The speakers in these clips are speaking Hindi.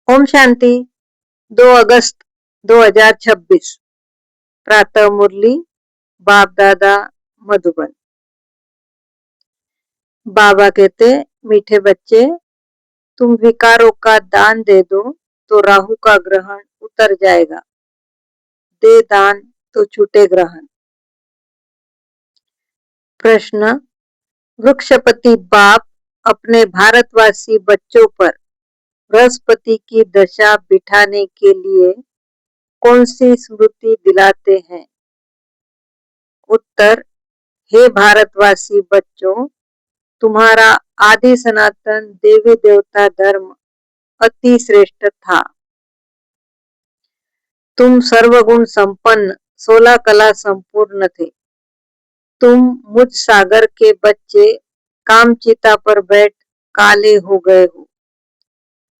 ओम शांति। 2 अगस्त 2026 प्रातः मुरली बाप दादा मधुबन। बाबा कहते, मीठे बच्चे, तुम विकारों का दान दे दो तो राहु का ग्रहण उतर जाएगा। दे दान तो छूटे ग्रहण। प्रश्न, वृक्षपति बाप अपने भारतवासी बच्चों पर बृहस्पति की दशा बिठाने के लिए कौन सी स्मृति दिलाते हैं? उत्तर, हे भारतवासी बच्चों, तुम्हारा आदि सनातन देवी देवता धर्म अति श्रेष्ठ था। तुम सर्वगुण संपन्न 16 कला संपूर्ण थे। तुम मुझ सागर के बच्चे कामचिता पर बैठ काले हो गए हो।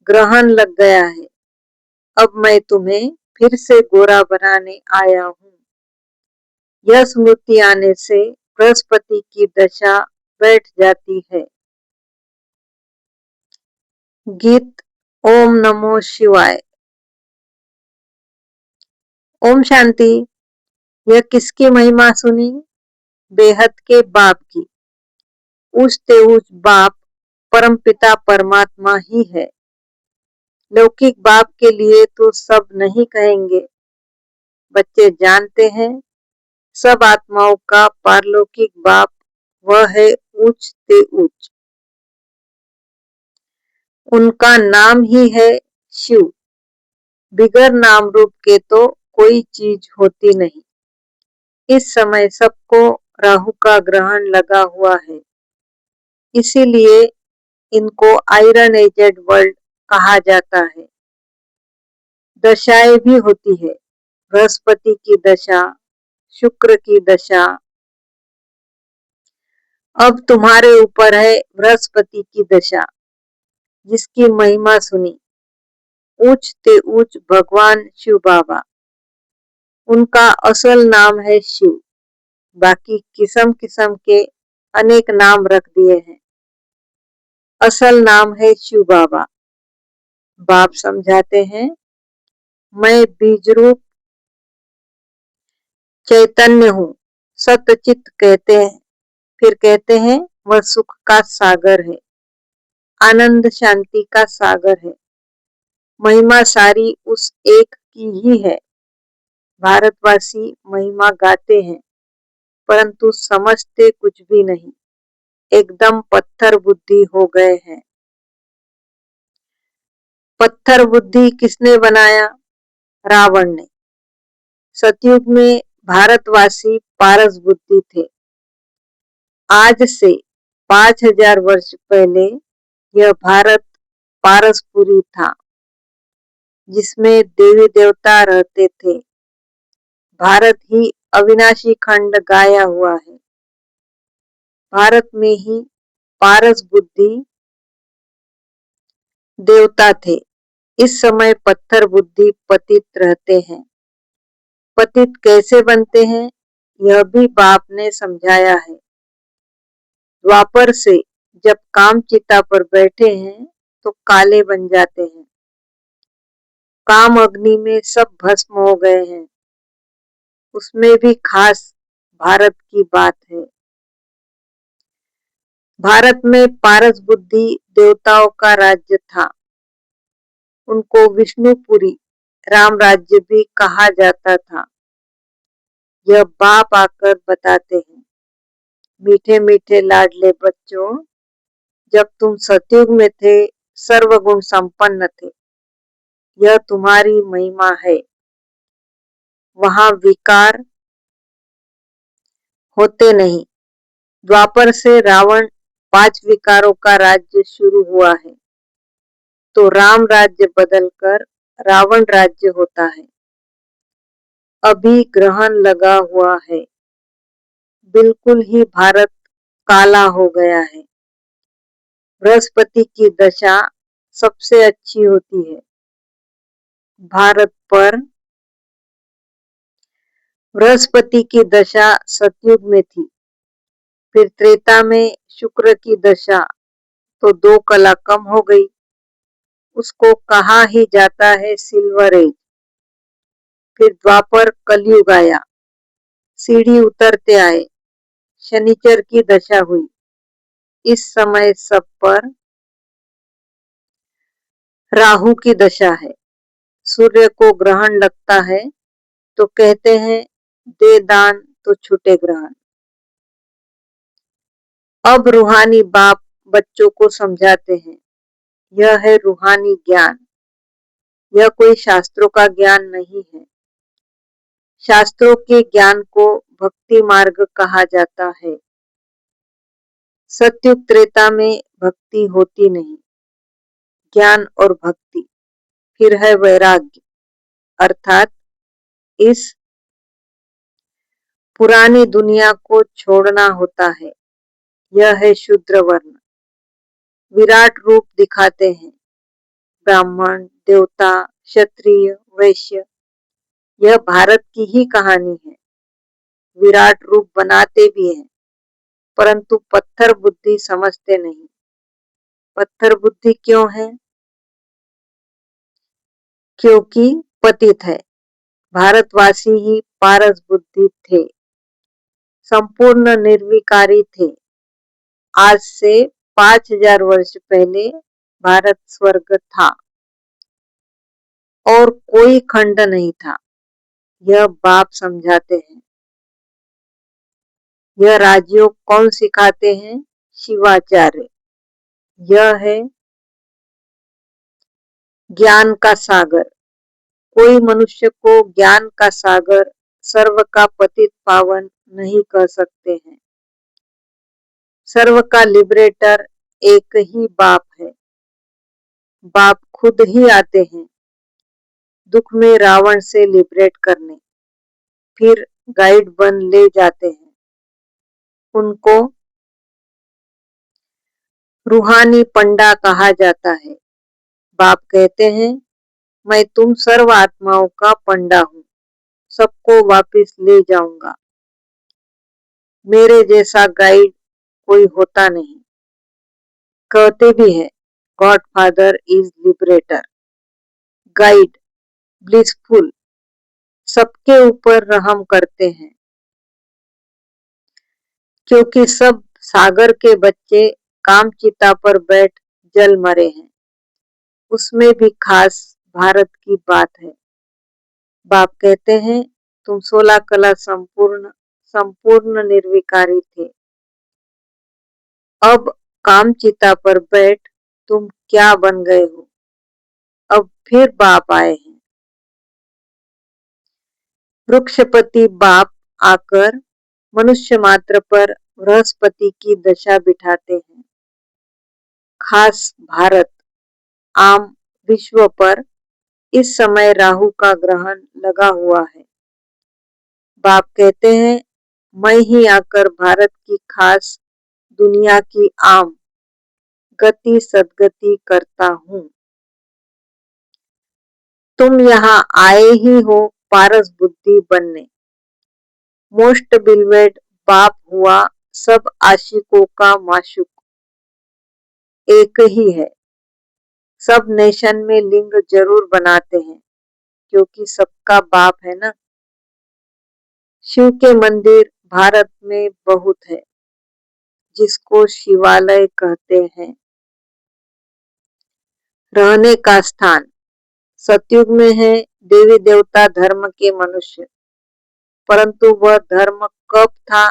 ग्रहण लग गया है। अब मैं तुम्हें फिर से गोरा बनाने आया हूँ। यह स्मृति आने से बृहस्पति की दशा बैठ जाती है। गीत ओम नमो शिवाय। ओम शांति। यह किसकी महिमा सुनी? बेहद के बाप की। ऊंचते ऊंच बाप परमपिता परमात्मा ही है। लौकिक बाप के लिए तो सब नहीं कहेंगे। बच्चे जानते हैं सब आत्माओं का पारलौकिक बाप वह है ऊंचते ऊंच। उनका नाम ही है शिव। बिगर नाम रूप के तो कोई चीज होती नहीं। इस समय सबको राहु का ग्रहण लगा हुआ है, इसीलिए इनको आयरन एजेड वर्ल्ड कहा जाता है। दशाएं भी होती है, बृहस्पति की दशा, शुक्र की दशा। अब तुम्हारे ऊपर है बृहस्पति की दशा, जिसकी महिमा सुनी। ऊंचते ऊंच भगवान शिव बाबा। उनका असल नाम है शिव, बाकी किस्म किस्म के अनेक नाम रख दिए हैं। असल नाम है शिव बाबा। बाप समझाते हैं, मैं बीज रूप चैतन्य हूँ। सतचित कहते हैं, फिर कहते हैं वह सुख का सागर है, आनंद शांति का सागर है। महिमा सारी उस एक की ही है। भारतवासी महिमा गाते हैं, परंतु समझते कुछ भी नहीं। एकदम पत्थर बुद्धि हो गए हैं। पत्थर बुद्धि किसने बनाया? रावण ने। सतयुग में भारतवासी पारस बुद्धि थे। आज से 5000 वर्ष पहले यह भारत पारसपुरी था, जिसमें देवी देवता रहते थे। भारत ही अविनाशी खंड गाया हुआ है। भारत में ही पारस बुद्धि देवता थे। इस समय पत्थर बुद्धि पतित रहते हैं। पतित कैसे बनते हैं, यह भी बाप ने समझाया है। द्वापर से जब कामचिता पर बैठे हैं तो काले बन जाते हैं। काम अग्नि में सब भस्म हो गए हैं। उसमें भी खास भारत की बात है। भारत में पारस बुद्धि देवताओं का राज्य था। उनको विष्णुपुरी राम राज्य भी कहा जाता था। यह बाप आकर बताते हैं, मीठे मीठे लाडले बच्चों, जब तुम सतयुग में थे सर्वगुण संपन्न थे। यह तुम्हारी महिमा है। वहां विकार होते नहीं। द्वापर से रावण 5 विकारों का राज्य शुरू हुआ है, तो राम राज्य बदलकर रावण राज्य होता है। अभी ग्रहण लगा हुआ है। बिल्कुल ही भारत काला हो गया है। बृहस्पति की दशा सबसे अच्छी होती है। भारत पर बृहस्पति की दशा सतयुग में थी। फिर त्रेता में शुक्र की दशा, तो 2 कला कम हो गई। उसको कहा ही जाता है सिल्वर एज। फिर द्वापर कलयुग आया, सीढ़ी उतरते आए, शनिचर की दशा हुई। इस समय सब पर राहु की दशा है। सूर्य को ग्रहण लगता है तो कहते हैं दे दान तो छूटे ग्रहण। अब रूहानी बाप बच्चों को समझाते हैं, यह है रूहानी ज्ञान। यह कोई शास्त्रों का ज्ञान नहीं है। शास्त्रों के ज्ञान को भक्ति मार्ग कहा जाता है। सत्युग त्रेता में भक्ति होती नहीं, ज्ञान और भक्ति। फिर है वैराग्य, अर्थात इस पुरानी दुनिया को छोड़ना होता है। यह है शूद्र वर्ण। विराट रूप दिखाते हैं, ब्राह्मण, देवता, क्षत्रिय, वैश्य। यह भारत की ही कहानी है। विराट रूप बनाते भी हैं, परंतु पत्थर बुद्धि समझते नहीं। पत्थर बुद्धि क्यों है? क्योंकि पतित है। भारतवासी ही पारस बुद्धि थे, संपूर्ण निर्विकारी थे। आज से 5000 वर्ष पहले भारत स्वर्ग था और कोई खंड नहीं था। यह बाप समझाते हैं। यह राजयोग कौन सिखाते हैं? शिवाचार्य। यह है ज्ञान का सागर। कोई मनुष्य को ज्ञान का सागर, सर्व का पतित पावन नहीं कह सकते हैं। सर्व का लिबरेटर एक ही बाप है। बाप खुद ही आते हैं दुख में रावण से लिबरेट करने, फिर गाइड बन ले जाते हैं। उनको रूहानी पंडा कहा जाता है। बाप कहते हैं, मैं तुम सर्व आत्माओं का पंडा हूँ, सबको वापस ले जाऊंगा। मेरे जैसा गाइड कोई होता नहीं। कहते भी है, God father is liberator, guide blissful, सबके ऊपर रहम करते हैं। क्योंकि सब सागर के बच्चे कामचिता पर बैठ जल मरे हैं। उसमें भी खास भारत की बात है। बाप कहते हैं, तुम 16 कला संपूर्ण निर्विकारी थे। अब कामचिता पर बैठ तुम क्या बन गए हो? अब फिर बाप आए हैं। वृक्षपति बाप आकर मनुष्य मात्र पर बृहस्पति की दशा बिठाते हैं। खास भारत, आम विश्व पर इस समय राहु का ग्रहण लगा हुआ है। बाप कहते हैं, मैं ही आकर भारत की खास दुनिया की आम गति सदगति करता हूँ। तुम यहाँ आए ही हो पारस बुद्धि बनने। मोस्ट बिलवेड बाप हुआ सब आशिकों का माशुक, एक ही है। सब नेशन में लिंग जरूर बनाते हैं, क्योंकि सबका बाप है ना। शिव के मंदिर भारत में बहुत है, जिसको शिवालय कहते हैं। रहने का स्थान सतयुग में है देवी देवता धर्म के मनुष्य, परंतु वह धर्म कब था,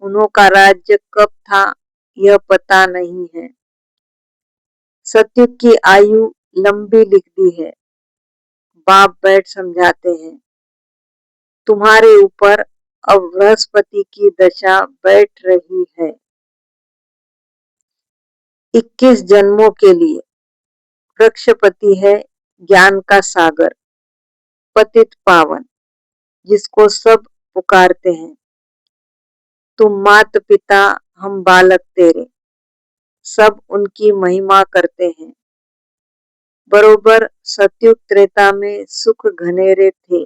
उन्हों का राज्य कब था, यह पता नहीं है। सतयुग की आयु लंबी लिख दी है। बाप बैठ समझाते हैं, तुम्हारे ऊपर अब बृहस्पति की दशा बैठ रही है। 21 जन्मों के लिए। वृक्षपति है ज्ञान का सागर, पतित पावन, जिसको सब पुकारते हैं। तुम मात पिता, हम बालक तेरे, सब उनकी महिमा करते हैं। बरोबर सतयुग त्रेता में सुख घनेरे थे,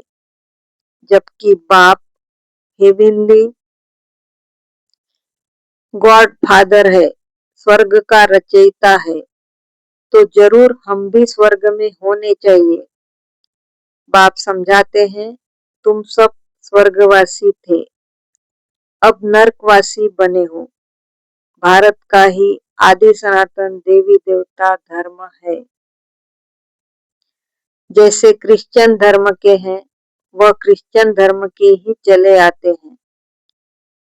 जबकि बाप हेविनली गॉड फादर है, स्वर्ग का रचयिता है। तो जरूर हम भी स्वर्ग में होने चाहिए। बाप समझाते हैं, तुम सब स्वर्गवासी थे, अब नरकवासी बने हो। भारत का ही आदि सनातन देवी देवता धर्म है। जैसे क्रिश्चियन धर्म के हैं, वह क्रिश्चियन धर्म के ही चले आते हैं।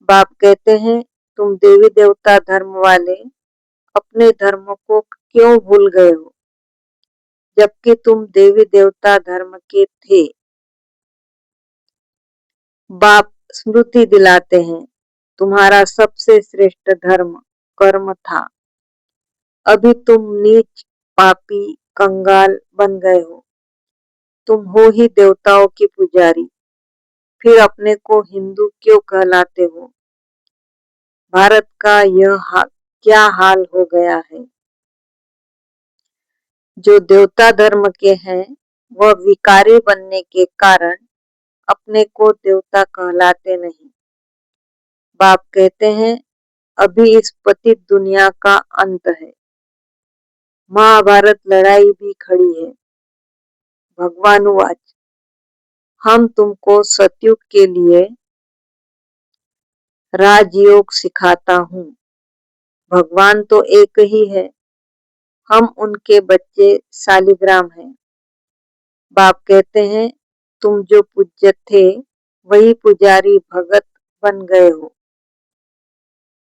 बाप कहते हैं, तुम देवी देवता धर्म वाले अपने धर्म को क्यों भूल गए हो, जबकि तुम देवी देवता धर्म के थे। बाप स्मृति दिलाते हैं, तुम्हारा सबसे श्रेष्ठ धर्म कर्म था। अभी तुम नीच, पापी, कंगाल बन गए हो। तुम हो ही देवताओं के पुजारी, फिर अपने को हिंदू क्यों कहलाते हो। भारत का यह क्या हाल हो गया है। जो देवता धर्म के हैं, वह विकारी बनने के कारण अपने को देवता कहलाते नहीं। बाप कहते हैं, अभी इस पतित दुनिया का अंत है। महाभारत लड़ाई भी खड़ी है। भगवानुवाच, हम तुमको सतयुग के लिए राजयोग सिखाता हूँ। भगवान तो एक ही है, हम उनके बच्चे शालिग्राम हैं। बाप कहते हैं, तुम जो पूज्य थे वही पुजारी भगत बन गए हो।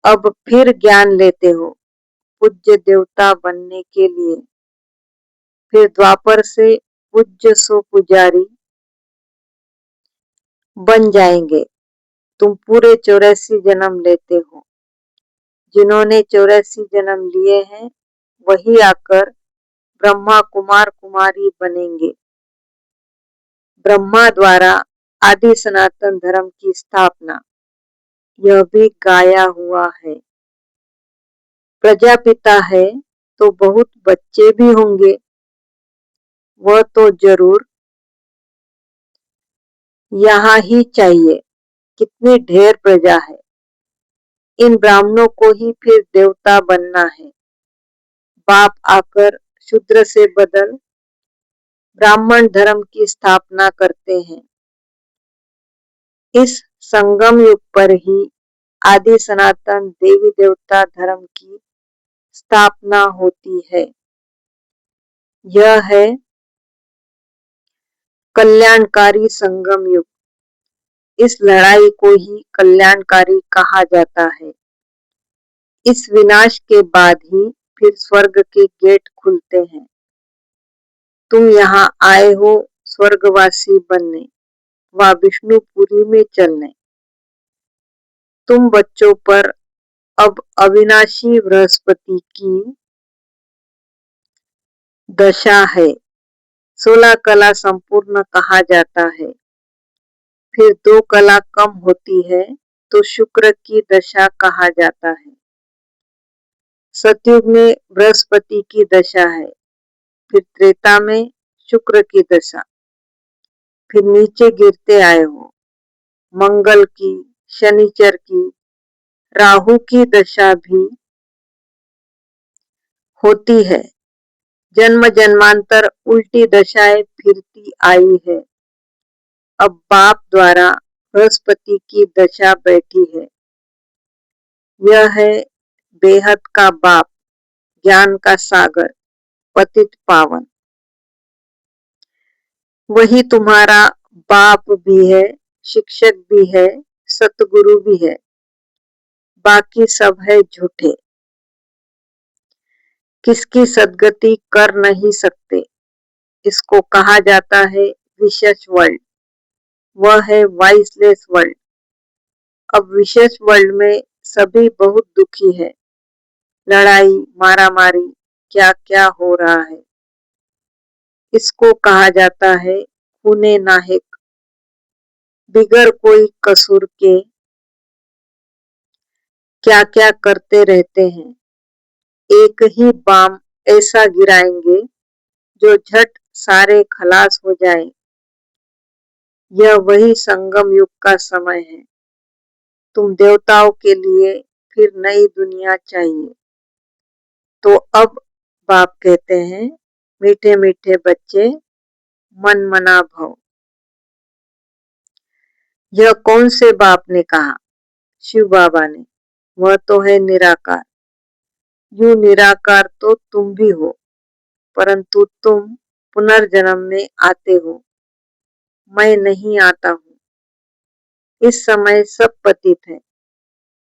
अब फिर ज्ञान लेते हो पूज्य देवता बनने के लिए। फिर द्वापर से पूज्य सो पुजारी बन जाएंगे। तुम पूरे 84 जन्म लेते हो। जिन्होंने 84 जन्म लिए हैं, वही आकर ब्रह्मा कुमार कुमारी बनेंगे। ब्रह्मा द्वारा आदि सनातन धर्म की स्थापना, यह भी गाया हुआ है। प्रजापिता है तो बहुत बच्चे भी होंगे, वह तो जरूर यहाँ ही चाहिए। कितनी ढेर प्रजा है। इन ब्राह्मणों को ही फिर देवता बनना है। बाप आकर शूद्र से बदल ब्राह्मण धर्म की स्थापना करते हैं। इस संगम युग पर ही आदि सनातन देवी देवता धर्म की स्थापना होती है। यह है कल्याणकारी संगम युग। इस लड़ाई को ही कल्याणकारी कहा जाता है। इस विनाश के बाद ही फिर स्वर्ग के गेट खुलते हैं। तुम यहाँ आए हो स्वर्गवासी बनने व विष्णुपुरी में चलने। तुम बच्चों पर अब अविनाशी बृहस्पति की दशा है। 16 कला संपूर्ण कहा जाता है। फिर 2 कला कम होती है तो शुक्र की दशा कहा जाता है। सतयुग में बृहस्पति की दशा है, फिर त्रेता में शुक्र की दशा। फिर नीचे गिरते आए हो। मंगल की, शनिचर की, राहु की दशा भी होती है। जन्म जन्मांतर उल्टी दशाएं फिरती आई है। अब बाप द्वारा बृहस्पति की दशा बैठी है। यह है बेहद का बाप, ज्ञान का सागर, पतित पावन। वही तुम्हारा बाप भी है, शिक्षक भी है, सतगुरु भी है। बाकी सब है झूठे। किसकी सदगति कर नहीं सकते। इसको कहा जाता है विशेष वर्ल्ड। वह है वाइसलेस वर्ल्ड। अब विशेष वर्ल्ड में सभी बहुत दुखी है। लड़ाई, मारामारी, क्या क्या हो रहा है। इसको कहा जाता है खूने नाहक। बिगर कोई कसूर के क्या क्या करते रहते हैं। एक ही बाम ऐसा गिराएंगे जो झट सारे खलास हो जाए। यह वही संगम युग का समय है। तुम देवताओं के लिए फिर नई दुनिया चाहिए। तो अब बाप कहते हैं, मीठे मीठे बच्चे मन मना भव। यह कौन से बाप ने कहा? शिव बाबा ने। वह तो है निराकार। यूं निराकार तो तुम भी हो, परंतु तुम पुनर्जन्म में आते हो, मैं नहीं आता हूँ। इस समय सब पतित है,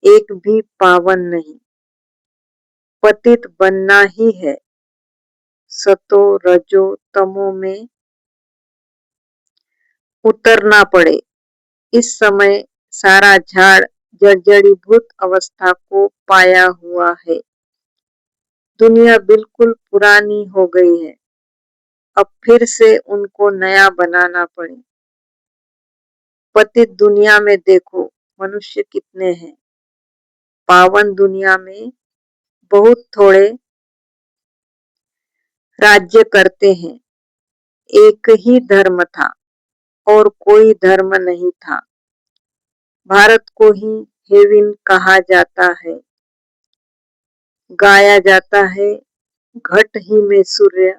एक भी पावन नहीं। पतित बनना ही है, सतो रजो तमो में उतरना पड़े। इस समय सारा झाड़ जर्जरीभूत अवस्था को पाया हुआ है। दुनिया बिल्कुल पुरानी हो गई है, अब फिर से उनको नया बनाना पड़े। पतित दुनिया में देखो मनुष्य कितने हैं, पावन दुनिया में बहुत थोड़े राज्य करते हैं। एक ही धर्म था और कोई धर्म नहीं था। भारत को ही हेविन कहा जाता है। गाया जाता है, घट ही में सूर्य,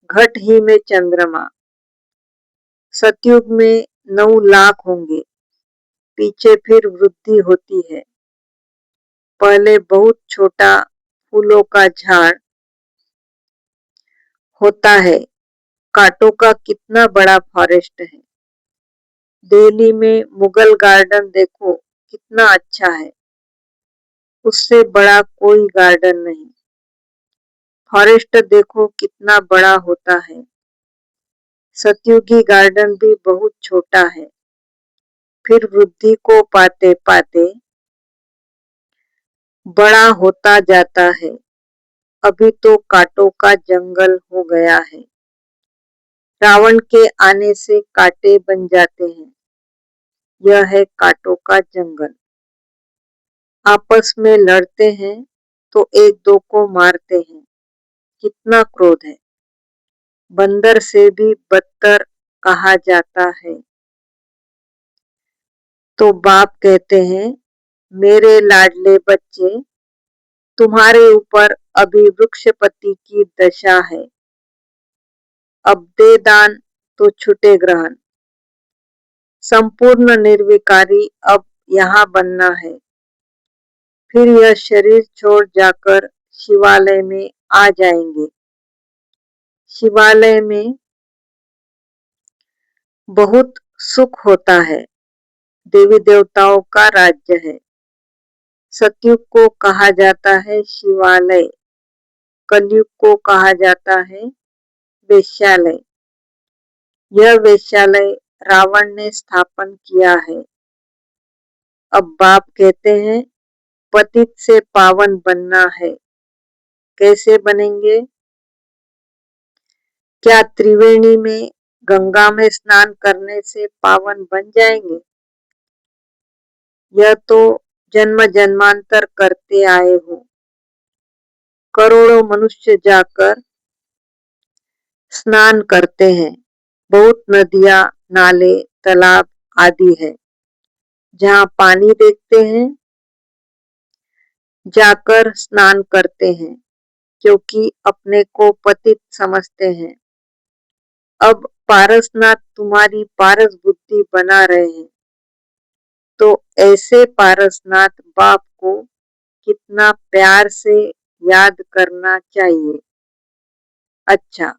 घट ही में चंद्रमा। सतयुग में 9 लाख होंगे, पीछे फिर वृद्धि होती है। पहले बहुत छोटा फूलों का झाड़ होता है। कांटों का कितना बड़ा फॉरेस्ट है। दिल्ली में मुगल गार्डन देखो कितना अच्छा है, उससे बड़ा कोई गार्डन नहीं। फॉरेस्ट देखो कितना बड़ा होता है। सतयुगी गार्डन भी बहुत छोटा है, फिर वृद्धि को पाते पाते बड़ा होता जाता है। अभी तो कांटों का जंगल हो गया है। रावण के आने से कांटे बन जाते हैं। यह है कांटों का जंगल। आपस में लड़ते हैं तो एक दो को मारते हैं। कितना क्रोध है। बंदर से भी बदतर कहा जाता है। तो बाप कहते हैं, मेरे लाडले बच्चे, तुम्हारे ऊपर अभी वृक्षपति की दशा है। अब दे दान तो छुटे ग्रहण। संपूर्ण निर्विकारी अब यहाँ बनना है। फिर यह शरीर छोड़ जाकर शिवालय में आ जाएंगे। शिवालय में बहुत सुख होता है। देवी देवताओं का राज्य है। सतयुग को कहा जाता है शिवालय, कलयुग को कहा जाता है वेश्यालय। यह वेश्यालय रावण ने स्थापन किया है। अब बाप कहते हैं, पतित से पावन बनना है। कैसे बनेंगे? क्या त्रिवेणी में गंगा में स्नान करने से पावन बन जाएंगे? यह तो जन्म जन्मांतर करते आए हो। करोड़ों मनुष्य जाकर स्नान करते हैं। बहुत नदियां, नाले, तालाब आदि है। जहाँ पानी देखते हैं जाकर स्नान करते हैं, क्योंकि अपने को पतित समझते हैं। अब पारसनाथ तुम्हारी पारस बुद्धि बना रहे हैं, तो ऐसे पारसनाथ बाप को कितना प्यार से याद करना चाहिए। अच्छा,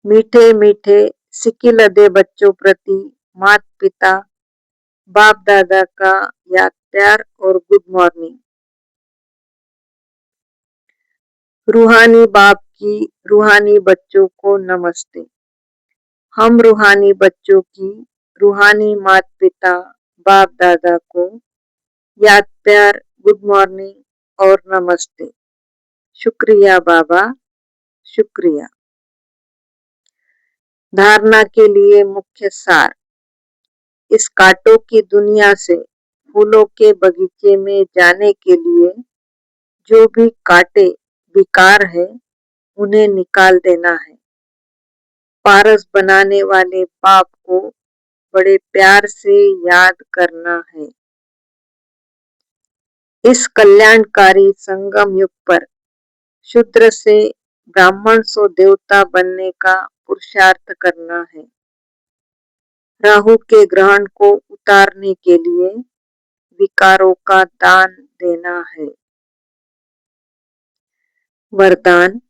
मीठे मीठे सिकिलदे बच्चों प्रति माता पिता बाप दादा का याद प्यार और गुड मॉर्निंग। रूहानी बाप की रूहानी बच्चों को नमस्ते। हम रूहानी बच्चों की रूहानी माता पिता बाप दादा को याद प्यार, गुड मॉर्निंग और नमस्ते। शुक्रिया बाबा, शुक्रिया। धारणा के लिए मुख्य सार। इस कांटों की दुनिया से फूलों के बगीचे में जाने के लिए जो भी कांटे विकार है, उन्हें निकाल देना है। पारस बनाने वाले बाप को बड़े प्यार से याद करना है। इस कल्याणकारी संगम युग पर शूद्र से ब्राह्मण सो देवता बनने का पुरुषार्थ करना है। राहु के ग्रहण को उतारने के लिए विकारों का दान देना है। वरदान,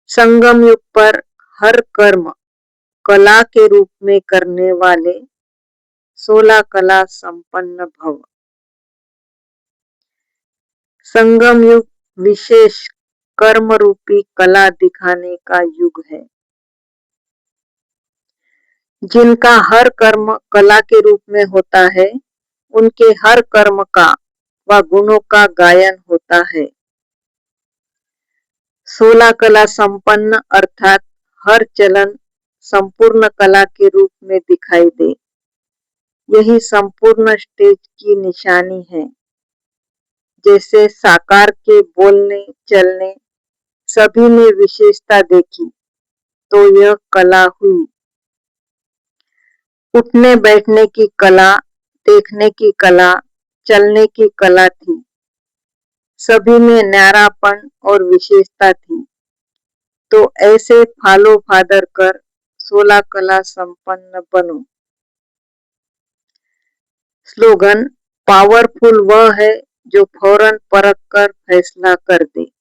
संगम युग पर हर कर्म कला के रूप में करने वाले 16 कला संपन्न भव। संगम युग विशेष कर्म रूपी कला दिखाने का युग है। जिनका हर कर्म कला के रूप में होता है, उनके हर कर्म का व गुणों का गायन होता है। 16 कला संपन्न अर्थात हर चलन संपूर्ण कला के रूप में दिखाई दे, यही संपूर्ण स्टेज की निशानी है। जैसे साकार के बोलने चलने सभी ने विशेषता देखी, तो यह कला हुई। उठने बैठने की कला, देखने की कला, चलने की कला थी। सभी में न्यारापन और विशेषता थी। तो ऐसे फालो फादर कर 16 कला संपन्न बनो। स्लोगन, पावरफुल वह है जो फौरन परख कर फैसला कर दे।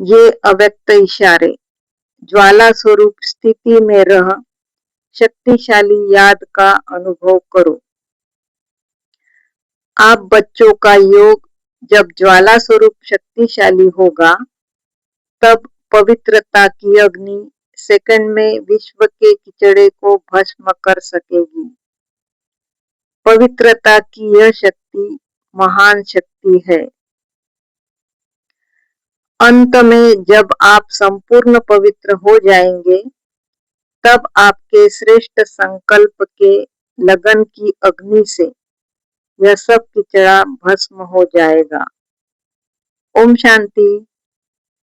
ये अव्यक्त इशारे ज्वाला स्वरूप स्थिति में रह शक्तिशाली याद का अनुभव करो। आप बच्चों का योग जब ज्वाला स्वरूप शक्तिशाली होगा, तब पवित्रता की अग्नि सेकंड में विश्व के कीचड़े को भस्म कर सकेगी। पवित्रता की यह शक्ति महान शक्ति है। अंत में जब आप संपूर्ण पवित्र हो जाएंगे, तब आपके श्रेष्ठ संकल्प के लगन की अग्नि से यह सब कीचड़ा भस्म हो जाएगा। ओम शांति।